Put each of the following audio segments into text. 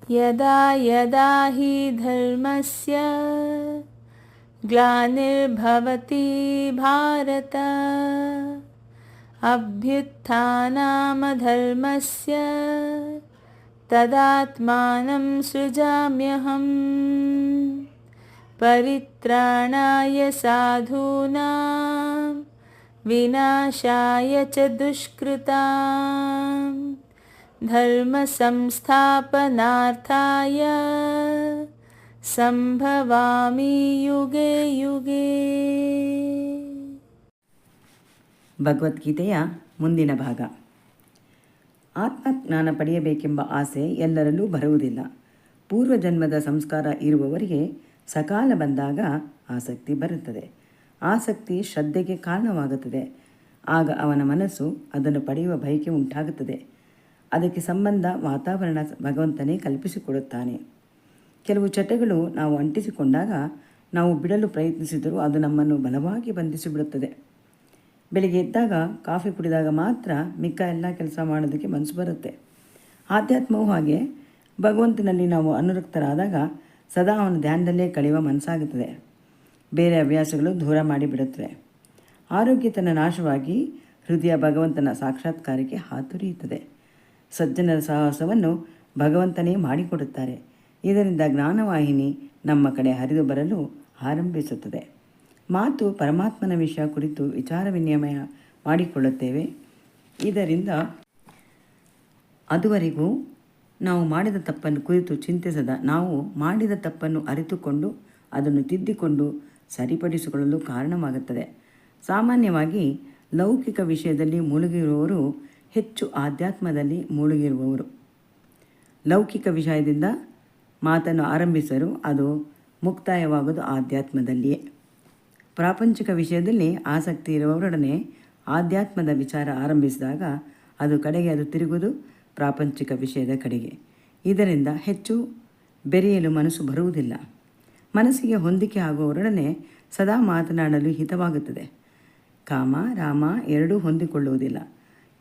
ಯದಾ ಯದಾ ಹಿ ಧರ್ಮಸ್ಯ ಗ್ಲಾನಿರ್ಭವತಿ ಭಾರತ ಅಭ್ಯುತ್ಥಾನಮಧರ್ಮಸ್ಯ ತದಾತ್ಮಾನಂ ಸೃಜಾಮ್ಯಹಂ ಪರಿತ್ರಾಣಾಯ ಸಾಧೂನಾಂ ವಿನಾಶಾಯ ಚ ದುಷ್ಕೃತಾಂ ಧರ್ಮ ಸಂಸ್ಥಾಪನಾರ್ಥಾಯ ಸಂಭವಾಮಿ ಯುಗೆ ಯುಗೆ. ಭಗವದ್ಗೀತೆಯ ಮುಂದಿನ ಭಾಗ. ಆತ್ಮಜ್ಞಾನ ಪಡೆಯಬೇಕೆಂಬ ಆಸೆ ಎಲ್ಲರಲ್ಲೂ ಬರುವುದಿಲ್ಲ. ಪೂರ್ವಜನ್ಮದ ಸಂಸ್ಕಾರ ಇರುವವರಿಗೆ ಸಕಾಲ ಬಂದಾಗ ಆಸಕ್ತಿ ಬರುತ್ತದೆ. ಆಸಕ್ತಿ ಶ್ರದ್ಧೆಗೆ ಕಾರಣವಾಗುತ್ತದೆ. ಆಗ ಅವನ ಮನಸ್ಸು ಅದನ್ನು ಪಡೆಯುವ ಬಯಕೆ ಉಂಟಾಗುತ್ತದೆ. ಅದಕ್ಕೆ ಸಂಬಂಧ ವಾತಾವರಣ ಭಗವಂತನೇ ಕಲ್ಪಿಸಿಕೊಡುತ್ತಾನೆ. ಕೆಲವು ಚಟಗಳು ನಾವು ಅಂಟಿಸಿಕೊಂಡಾಗ ನಾವು ಬಿಡಲು ಪ್ರಯತ್ನಿಸಿದರೂ ಅದು ನಮ್ಮನ್ನು ಬಲವಾಗಿ ಬಂಧಿಸಿಬಿಡುತ್ತದೆ. ಬೆಳಿಗ್ಗೆ ಎದ್ದಾಗ ಕಾಫಿ ಕುಡಿದಾಗ ಮಾತ್ರ ಮಿಕ್ಕ ಎಲ್ಲ ಕೆಲಸ ಮಾಡೋದಕ್ಕೆ ಮನಸ್ಸು ಬರುತ್ತೆ. ಆಧ್ಯಾತ್ಮವೂ ಹಾಗೆ. ಭಗವಂತನಲ್ಲಿ ನಾವು ಅನುರಕ್ತರಾದಾಗ ಸದಾ ಅವನ ಧ್ಯಾನದಲ್ಲೇ ಕಳೆಯುವ ಮನಸ್ಸಾಗುತ್ತದೆ. ಬೇರೆ ಹವ್ಯಾಸಗಳು ದೂರ ಮಾಡಿಬಿಡುತ್ತವೆ. ಆರೋಗ್ಯ ತನ್ನ ನಾಶವಾಗಿ ಹೃದಯ ಭಗವಂತನ ಸಾಕ್ಷಾತ್ಕಾರಕ್ಕೆ ಹಾತೊರೆಯುತ್ತದೆ. ಸಜ್ಜನರ ಸಾಹಸವನ್ನು ಭಗವಂತನೇ ಮಾಡಿಕೊಡುತ್ತಾರೆ. ಇದರಿಂದ ಜ್ಞಾನವಾಹಿನಿ ನಮ್ಮ ಕಡೆ ಹರಿದು ಬರಲು ಆರಂಭಿಸುತ್ತದೆ. ಮಾತು ಪರಮಾತ್ಮನ ವಿಷಯ ಕುರಿತು ವಿಚಾರ ವಿನಿಮಯ ಮಾಡಿಕೊಳ್ಳುತ್ತೇವೆ. ಇದರಿಂದ ಅದುವರೆಗೂ ನಾವು ಮಾಡಿದ ತಪ್ಪನ್ನು ಕುರಿತು ಚಿಂತಿಸದ ನಾವು ಮಾಡಿದ ತಪ್ಪನ್ನು ಅರಿತುಕೊಂಡು ಅದನ್ನು ತಿದ್ದಿಕೊಂಡು ಸರಿಪಡಿಸಿಕೊಳ್ಳಲು ಕಾರಣವಾಗುತ್ತದೆ. ಸಾಮಾನ್ಯವಾಗಿ ಲೌಕಿಕ ವಿಷಯದಲ್ಲಿ ಮುಳುಗಿರುವವರು ಹೆಚ್ಚು ಆಧ್ಯಾತ್ಮದಲ್ಲಿ ಮುಳುಗಿರುವವರು. ಲೌಕಿಕ ವಿಷಯದಿಂದ ಮಾತನ್ನು ಆರಂಭಿಸರು, ಅದು ಮುಕ್ತಾಯವಾಗೋದು ಆಧ್ಯಾತ್ಮದಲ್ಲಿಯೇ. ಪ್ರಾಪಂಚಿಕ ವಿಷಯದಲ್ಲಿ ಆಸಕ್ತಿ ಇರುವವರೊಡನೆ ಆಧ್ಯಾತ್ಮದ ವಿಚಾರ ಆರಂಭಿಸಿದಾಗ ಅದು ತಿರುಗುವುದು ಪ್ರಾಪಂಚಿಕ ವಿಷಯದ ಕಡೆಗೆ. ಇದರಿಂದ ಹೆಚ್ಚು ಬೆರೆಯಲು ಮನಸ್ಸು ಬರುವುದಿಲ್ಲ. ಮನಸ್ಸಿಗೆ ಹೊಂದಿಕೆ ಆಗುವವರೊಡನೆ ಸದಾ ಮಾತನಾಡಲು ಹಿತವಾಗುತ್ತದೆ. ಕಾಮ ರಾಮ ಎರಡೂ ಹೊಂದಿಕೊಳ್ಳುವುದಿಲ್ಲ.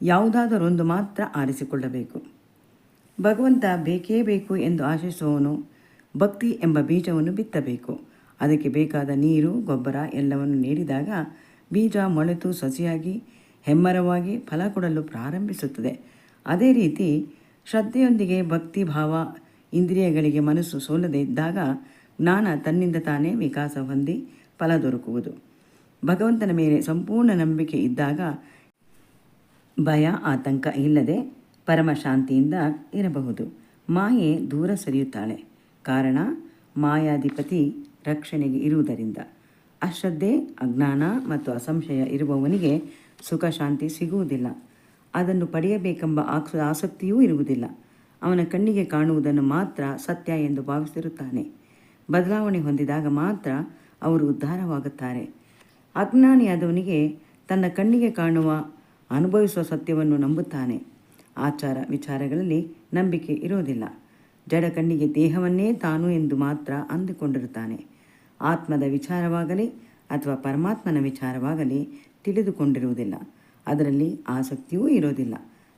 ಯಾವುದಾದರೊಂದು ಮಾತ್ರ ಆರಿಸಿಕೊಳ್ಳಬೇಕು. ಭಗವಂತ ಬೇಕೇ ಬೇಕು ಎಂದು ಆಶಿಸುವವನು ಭಕ್ತಿ ಎಂಬ ಬೀಜವನ್ನು ಬಿತ್ತಬೇಕು. ಅದಕ್ಕೆ ಬೇಕಾದ ನೀರು ಗೊಬ್ಬರ ಎಲ್ಲವನ್ನು ನೀಡಿದಾಗ ಬೀಜ ಮೊಳೆತು ಸಸಿಯಾಗಿ ಹೆಮ್ಮರವಾಗಿ ಫಲ ಕೊಡಲು ಪ್ರಾರಂಭಿಸುತ್ತದೆ. ಅದೇ ರೀತಿ ಶ್ರದ್ಧೆಯೊಂದಿಗೆ ಭಕ್ತಿ ಭಾವ ಇಂದ್ರಿಯಗಳಿಗೆ ಮನಸ್ಸು ಸೋಲದೆ ಇದ್ದಾಗ ಜ್ಞಾನ ತನ್ನಿಂದ ತಾನೇ ವಿಕಾಸ ಹೊಂದಿ ಫಲ ದೊರಕುವುದು. ಭಗವಂತನ ಮೇಲೆ ಸಂಪೂರ್ಣ ನಂಬಿಕೆ ಇದ್ದಾಗ ಭಯ ಆತಂಕ ಇಲ್ಲದೆ ಪರಮ ಶಾಂತಿಯಿಂದ ಇರಬಹುದು. ಮಾಯೆ ದೂರ ಸರಿಯುತ್ತಾಳೆ. ಕಾರಣ ಮಾಯಾಧಿಪತಿ ರಕ್ಷಣೆಗೆ ಇರುವುದರಿಂದ. ಅಶ್ರದ್ಧೆ ಅಜ್ಞಾನ ಮತ್ತು ಅಸಂಶಯ ಇರುವವನಿಗೆ ಸುಖ ಶಾಂತಿ ಸಿಗುವುದಿಲ್ಲ. ಅದನ್ನು ಪಡೆಯಬೇಕೆಂಬ ಆಸಕ್ತಿಯೂ ಇರುವುದಿಲ್ಲ. ಅವನ ಕಣ್ಣಿಗೆ ಕಾಣುವುದನ್ನು ಮಾತ್ರ ಸತ್ಯ ಎಂದು ಭಾವಿಸಿರುತ್ತಾನೆ. ಬದಲಾವಣೆ ಹೊಂದಿದಾಗ ಮಾತ್ರ ಅವರು ಉದ್ಧಾರವಾಗುತ್ತಾರೆ. ಅಜ್ಞಾನಿಯಾದವನಿಗೆ ತನ್ನ ಕಣ್ಣಿಗೆ ಕಾಣುವ ಅನುಭವಿಸುವ ಸತ್ಯವನ್ನು ನಂಬುತ್ತಾನೆ. ಆಚಾರ ವಿಚಾರಗಳಲ್ಲಿ ನಂಬಿಕೆ ಇರೋದಿಲ್ಲ. ಜಡ ಕಣ್ಣಿಗೆ ದೇಹವನ್ನೇ ತಾನು ಎಂದು ಮಾತ್ರ ಅಂದುಕೊಂಡಿರುತ್ತಾನೆ. ಆತ್ಮದ ವಿಚಾರವಾಗಲಿ ಅಥವಾ ಪರಮಾತ್ಮನ ವಿಚಾರವಾಗಲಿ ತಿಳಿದುಕೊಂಡಿರುವುದಿಲ್ಲ. ಅದರಲ್ಲಿ ಆಸಕ್ತಿಯೂ ಇರೋದಿಲ್ಲ.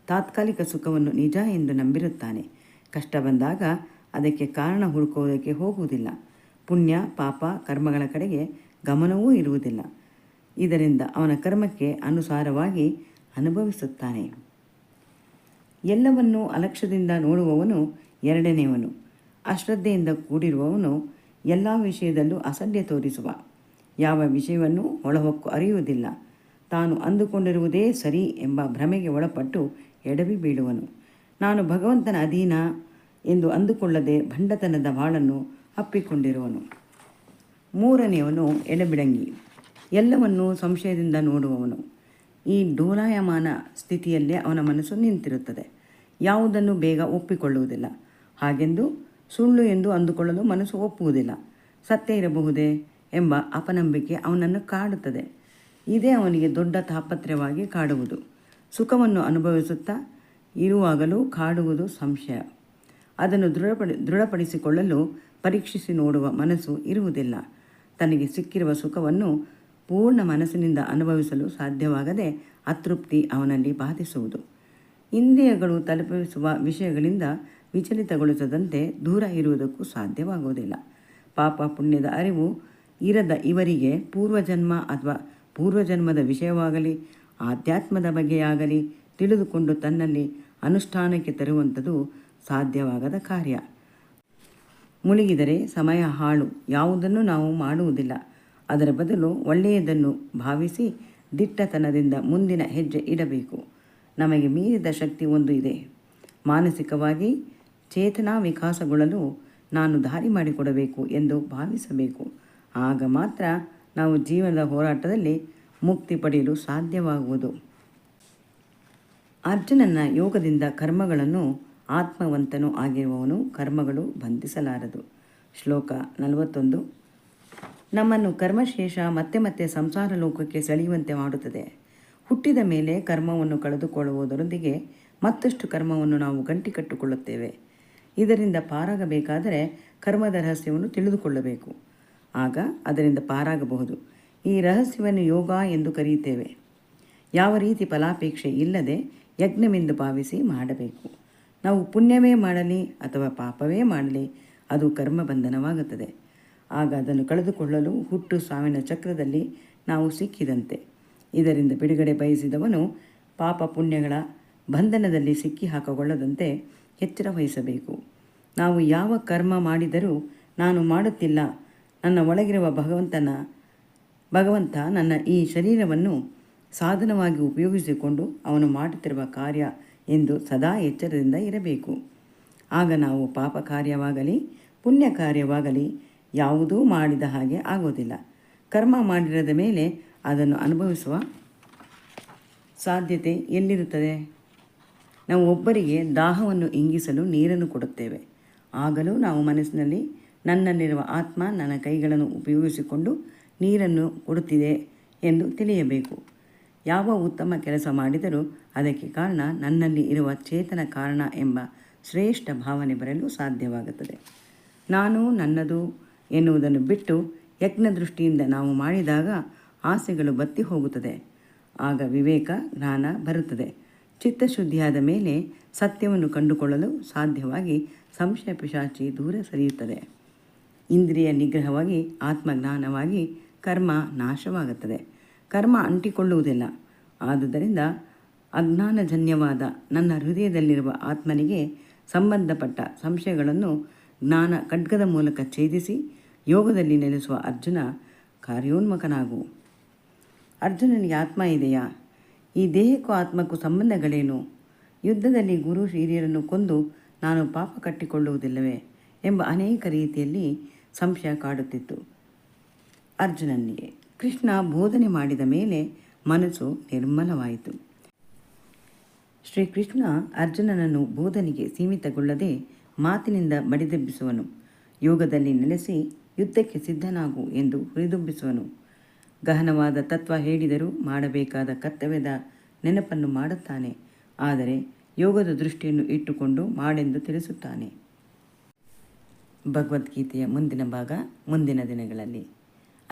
ತಾತ್ಕಾಲಿಕ ಸುಖವನ್ನು ನಿಜ ಎಂದು ನಂಬಿರುತ್ತಾನೆ. ಕಷ್ಟ ಬಂದಾಗ ಅದಕ್ಕೆ ಕಾರಣ ಹುಡುಕುವುದಕ್ಕೆ ಹೋಗುವುದಿಲ್ಲ. ಪುಣ್ಯ ಪಾಪ ಕರ್ಮಗಳ ಕಡೆಗೆ ಗಮನವೂ ಇರುವುದಿಲ್ಲ. ಇದರಿಂದ ಅವನ ಕರ್ಮಕ್ಕೆ ಅನುಸಾರವಾಗಿ ಅನುಭವಿಸುತ್ತಾನೆ. ಎಲ್ಲವನ್ನೂ ಅಲಕ್ಷ್ಯದಿಂದ ನೋಡುವವನು ಎರಡನೆಯವನು. ಅಶ್ರದ್ಧೆಯಿಂದ ಕೂಡಿರುವವನು ಎಲ್ಲ ವಿಷಯದಲ್ಲೂ ಅಸಡ್ಡೆ ತೋರಿಸುವ. ಯಾವ ವಿಷಯವನ್ನು ಒಳಹೊಕ್ಕು ಅರಿಯುವುದಿಲ್ಲ. ತಾನು ಅಂದುಕೊಂಡಿರುವುದೇ ಸರಿ ಎಂಬ ಭ್ರಮೆಗೆ ಒಳಪಟ್ಟು ಎಡವಿ ಬೀಳುವನು. ನಾನು ಭಗವಂತನ ಅಧೀನ ಎಂದು ಅಂದುಕೊಳ್ಳದೆ ಭಂಡತನದ ಬಾಳನ್ನು ಅಪ್ಪಿಕೊಂಡಿರುವನು. ಮೂರನೆಯವನು ಎಡಬಿಡಂಗಿ. ಎಲ್ಲವನ್ನೂ ಸಂಶಯದಿಂದ ನೋಡುವವನು. ಈ ಡೋಲಾಯಮಾನ ಸ್ಥಿತಿಯಲ್ಲೇ ಅವನ ಮನಸ್ಸು ನಿಂತಿರುತ್ತದೆ. ಯಾವುದನ್ನು ಬೇಗ ಒಪ್ಪಿಕೊಳ್ಳುವುದಿಲ್ಲ. ಹಾಗೆಂದು ಸುಳ್ಳು ಎಂದು ಅಂದುಕೊಳ್ಳಲು ಮನಸ್ಸು ಒಪ್ಪುವುದಿಲ್ಲ. ಸತ್ಯ ಇರಬಹುದೇ ಎಂಬ ಅಪನಂಬಿಕೆ ಅವನನ್ನು ಕಾಡುತ್ತದೆ. ಇದೇ ಅವನಿಗೆ ದೊಡ್ಡ ತಾಪತ್ರ್ಯವಾಗಿ ಕಾಡುವುದು. ಸುಖವನ್ನು ಅನುಭವಿಸುತ್ತಾ ಇರುವಾಗಲೂ ಕಾಡುವುದು ಸಂಶಯ. ಅದನ್ನು ದೃಢಪಡಿಸಿಕೊಳ್ಳಲು ಪರೀಕ್ಷಿಸಿ ನೋಡುವ ಮನಸ್ಸು ಇರುವುದಿಲ್ಲ. ತನಗೆ ಸಿಕ್ಕಿರುವ ಸುಖವನ್ನು ಪೂರ್ಣ ಮನಸ್ಸಿನಿಂದ ಅನುಭವಿಸಲು ಸಾಧ್ಯವಾಗದೆ ಅತೃಪ್ತಿ ಅವನಲ್ಲಿ ಬಾಧಿಸುವುದು. ಇಂದ್ರಿಯಗಳು ತಲುಪಿಸುವ ವಿಷಯಗಳಿಂದ ವಿಚಲಿತಗೊಳಿಸದಂತೆ ದೂರ ಇರುವುದಕ್ಕೂ ಸಾಧ್ಯವಾಗುವುದಿಲ್ಲ. ಪಾಪ ಪುಣ್ಯದ ಅರಿವು ಇರದ ಇವರಿಗೆ ಪೂರ್ವಜನ್ಮ ಅಥವಾ ಪೂರ್ವಜನ್ಮದ ವಿಷಯವಾಗಲಿ ಆಧ್ಯಾತ್ಮದ ಬಗ್ಗೆಯಾಗಲಿ ತಿಳಿದುಕೊಂಡು ತನ್ನಲ್ಲಿ ಅನುಷ್ಠಾನಕ್ಕೆ ತರುವಂಥದ್ದು ಸಾಧ್ಯವಾಗದ ಕಾರ್ಯ. ಮುಳುಗಿದರೆ ಸಮಯ ಹಾಳು. ಯಾವುದನ್ನು ನಾವು ಮಾಡುವುದಿಲ್ಲ. ಅದರ ಬದಲು ಒಳ್ಳೆಯದನ್ನು ಭಾವಿಸಿ ದಿಟ್ಟತನದಿಂದ ಮುಂದಿನ ಹೆಜ್ಜೆ ಇಡಬೇಕು. ನಮಗೆ ಮೀರಿದ ಶಕ್ತಿ ಒಂದು ಇದೆ. ಮಾನಸಿಕವಾಗಿ ಚೇತನಾ ವಿಕಾಸಗೊಳ್ಳಲು ನಾನು ದಾರಿ ಮಾಡಿಕೊಡಬೇಕು ಎಂದು ಭಾವಿಸಬೇಕು. ಆಗ ಮಾತ್ರ ನಾವು ಜೀವನದ ಹೋರಾಟದಲ್ಲಿ ಮುಕ್ತಿ ಪಡೆಯಲು ಸಾಧ್ಯವಾಗುವುದು. ಅರ್ಜುನನ ಯೋಗದಿಂದ ಕರ್ಮಗಳನ್ನು ಆತ್ಮವಂತನೂ ಆಗಿರುವವನು ಕರ್ಮಗಳು ಬಂಧಿಸಲಾರದು. ಶ್ಲೋಕ 41. ನಮ್ಮನ್ನು ಕರ್ಮಶೇಷ ಮತ್ತೆ ಮತ್ತೆ ಸಂಸಾರ ಲೋಕಕ್ಕೆ ಸೆಳೆಯುವಂತೆ ಮಾಡುತ್ತದೆ. ಹುಟ್ಟಿದ ಮೇಲೆ ಕರ್ಮವನ್ನು ಕಳೆದುಕೊಳ್ಳುವುದರೊಂದಿಗೆ ಮತ್ತಷ್ಟು ಕರ್ಮವನ್ನು ನಾವು ಗಂಟಿಕಟ್ಟುಕೊಳ್ಳುತ್ತೇವೆ. ಇದರಿಂದ ಪಾರಾಗಬೇಕಾದರೆ ಕರ್ಮದ ರಹಸ್ಯವನ್ನು ತಿಳಿದುಕೊಳ್ಳಬೇಕು. ಆಗ ಅದರಿಂದ ಪಾರಾಗಬಹುದು. ಈ ರಹಸ್ಯವನ್ನು ಯೋಗ ಎಂದು ಕರೆಯುತ್ತೇವೆ. ಯಾವ ರೀತಿ ಫಲಾಪೇಕ್ಷೆ ಇಲ್ಲದೆ ಯಜ್ಞವೆಂದು ಭಾವಿಸಿ ಮಾಡಬೇಕು. ನಾವು ಪುಣ್ಯವೇ ಮಾಡಲಿ ಅಥವಾ ಪಾಪವೇ ಮಾಡಲಿ ಅದು ಕರ್ಮ ಬಂಧನವಾಗುತ್ತದೆ. ಆಗ ಅದನ್ನು ಕಳೆದುಕೊಳ್ಳಲು ಹುಟ್ಟು ಸಾವಿನ ಚಕ್ರದಲ್ಲಿ ನಾವು ಸಿಕ್ಕಿದಂತೆ. ಇದರಿಂದ ಬಿಡುಗಡೆ ಬಯಸಿದವನು ಪಾಪ ಪುಣ್ಯಗಳ ಬಂಧನದಲ್ಲಿ ಸಿಕ್ಕಿ ಹಾಕಿಕೊಳ್ಳದಂತೆ ಎಚ್ಚರ ವಹಿಸಬೇಕು. ನಾವು ಯಾವ ಕರ್ಮ ಮಾಡಿದರೂ ನಾನು ಮಾಡುತ್ತಿಲ್ಲ, ನನ್ನ ಒಳಗಿರುವ ಭಗವಂತ ನನ್ನ ಈ ಶರೀರವನ್ನು ಸಾಧನವಾಗಿ ಉಪಯೋಗಿಸಿಕೊಂಡು ಅವನು ಮಾಡುತ್ತಿರುವ ಕಾರ್ಯ ಎಂದು ಸದಾ ಎಚ್ಚರದಿಂದ ಇರಬೇಕು. ಆಗ ನಾವು ಪಾಪ ಕಾರ್ಯವಾಗಲಿ ಪುಣ್ಯ ಕಾರ್ಯವಾಗಲಿ ಯಾವುದೂ ಮಾಡಿದ ಹಾಗೆ ಆಗೋದಿಲ್ಲ. ಕರ್ಮ ಮಾಡಿರದ ಮೇಲೆ ಅದನ್ನು ಅನುಭವಿಸುವ ಸಾಧ್ಯತೆ ಎಲ್ಲಿರುತ್ತದೆ? ನಾವು ಒಬ್ಬರಿಗೆ ದಾಹವನ್ನು ಇಂಗಿಸಲು ನೀರನ್ನು ಕೊಡುತ್ತೇವೆ. ಆಗಲೂ ನಾವು ಮನಸ್ಸಿನಲ್ಲಿ ನನ್ನಲ್ಲಿರುವ ಆತ್ಮ ನನ್ನ ಕೈಗಳನ್ನು ಉಪಯೋಗಿಸಿಕೊಂಡು ನೀರನ್ನು ಕೊಡುತ್ತಿದೆ ಎಂದು ತಿಳಿಯಬೇಕು. ಯಾವ ಉತ್ತಮ ಕೆಲಸ ಮಾಡಿದರೂ ಅದಕ್ಕೆ ಕಾರಣ ನನ್ನಲ್ಲಿ ಇರುವ ಚೇತನ ಕಾರಣ ಎಂಬ ಶ್ರೇಷ್ಠ ಭಾವನೆ ಬರಲು ಸಾಧ್ಯವಾಗುತ್ತದೆ. ನಾನು ನನ್ನದು ಎನ್ನುವುದನ್ನು ಬಿಟ್ಟು ಯಜ್ಞ ದೃಷ್ಟಿಯಿಂದ ನಾವು ಮಾಡಿದಾಗ ಆಸೆಗಳು ಬತ್ತಿ ಹೋಗುತ್ತದೆ. ಆಗ ವಿವೇಕ ಜ್ಞಾನ ಬರುತ್ತದೆ. ಚಿತ್ತಶುದ್ಧಿಯಾದ ಮೇಲೆ ಸತ್ಯವನ್ನು ಕಂಡುಕೊಳ್ಳಲು ಸಾಧ್ಯವಾಗಿ ಸಂಶಯ ಪಿಶಾಚಿ ದೂರ ಸರಿಯುತ್ತದೆ. ಇಂದ್ರಿಯ ನಿಗ್ರಹವಾಗಿ ಆತ್ಮಜ್ಞಾನವಾಗಿ ಕರ್ಮ ನಾಶವಾಗುತ್ತದೆ. ಕರ್ಮ ಅಂಟಿಕೊಳ್ಳುವುದಿಲ್ಲ. ಆದುದರಿಂದ ಅಜ್ಞಾನಜನ್ಯವಾದ ನನ್ನ ಹೃದಯದಲ್ಲಿರುವ ಆತ್ಮನಿಗೆ ಸಂಬಂಧಪಟ್ಟ ಸಂಶಯಗಳನ್ನು ಜ್ಞಾನ ಖಡ್ಗದ ಮೂಲಕ ಛೇದಿಸಿ ಯೋಗದಲ್ಲಿ ನೆಲೆಸುವ ಅರ್ಜುನ ಕಾರ್ಯೋನ್ಮುಖನಾಗು. ಅರ್ಜುನನಿಗೆ ಆತ್ಮ ಇದೆಯಾ? ಈ ದೇಹಕ್ಕೂ ಆತ್ಮಕ್ಕೂ ಸಂಬಂಧಗಳೇನು? ಯುದ್ಧದಲ್ಲಿ ಗುರು ಹಿರಿಯರನ್ನು ಕೊಂದು ನಾನು ಪಾಪ ಕಟ್ಟಿಕೊಳ್ಳುವುದಿಲ್ಲವೇ ಎಂಬ ಅನೇಕ ರೀತಿಯಲ್ಲಿ ಸಂಶಯ ಕಾಡುತ್ತಿತ್ತು ಅರ್ಜುನನಿಗೆ. ಕೃಷ್ಣ ಬೋಧನೆ ಮಾಡಿದ ಮೇಲೆ ಮನಸ್ಸು ನಿರ್ಮಲವಾಯಿತು. ಶ್ರೀಕೃಷ್ಣ ಅರ್ಜುನನನ್ನು ಬೋಧನೆಗೆ ಸೀಮಿತಗೊಳ್ಳದೆ ಮಾತಿನಿಂದ ಬಡಿದೆಬ್ಬಿಸುವನು. ಯೋಗದಲ್ಲಿ ನೆಲೆಸಿ ಯುದ್ಧಕ್ಕೆ ಸಿದ್ಧನಾಗು ಎಂದು ಹುರಿದುಂಬಿಸುವನು. ಗಹನವಾದ ತತ್ವ ಹೇಳಿದರೂ ಮಾಡಬೇಕಾದ ಕರ್ತವ್ಯದ ನೆನಪನ್ನು ಮಾಡುತ್ತಾನೆ. ಆದರೆ ಯೋಗದ ದೃಷ್ಟಿಯನ್ನು ಇಟ್ಟುಕೊಂಡು ಮಾಡೆಂದು ತಿಳಿಸುತ್ತಾನೆ. ಭಗವದ್ಗೀತೆಯ ಮುಂದಿನ ಭಾಗ ಮುಂದಿನ ದಿನಗಳಲ್ಲಿ.